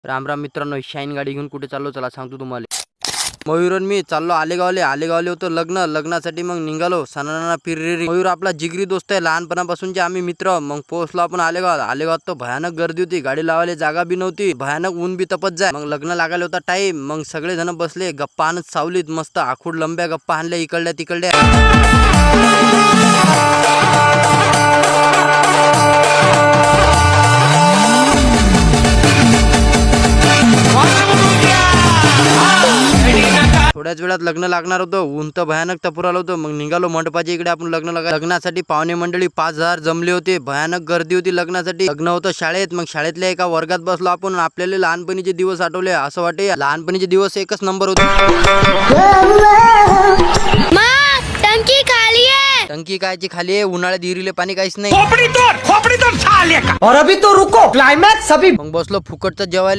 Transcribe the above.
राम राम मित्रांनो, शाईन गाडी घेऊन कुठे चाललो चला सांगतो तुम्हाला. मयूर मी चाललो आलेगावले होतं लग्नासाठी मग निघालो. सणाना फिररी मयूर आपला जिगरी दोस्त आहे लहानपणापासूनचे आम्ही मित्र. मग पोहोचलो आपण आलेगावात तर भयानक गर्दी होती, गाडी लावायला जागा बी नव्हती, भयानक ऊन बी तपत जाय. मग लग्न लागायला होता टाइम. मग सगळे जण बसले गप्पा आणत सावलीत, मस्त आखूड लंब्या गप्पा आणल्या इकडल्या तिकडल्या. थोड्याच वेळात लग्न लागणार होतं, ऊन तर भयानक तपूर आलं होतं. मग निघालो मंडपाच्या इकडे आपण लग्नासाठी. पाहुणे मंडळी 5,000 जमले होते, भयानक गर्दी होती लग्नासाठी. लग्न होतं शाळेत. मग शाळेतल्या एका वर्गात बसलो आपण. आपल्याला लहानपणीचे दिवस आठवले. असं वाटे लहानपणीचे दिवस एकच नंबर होते. टंकी खाली है. टंकी कायची खाली आहे, उन्हाळ्यात विहिरीले पाणी काहीच नाही. खोपड़ी तोड़ और अभी तो रुको क्लाइमैक्स अभी. मग बसलो फुकटचं जेवायले.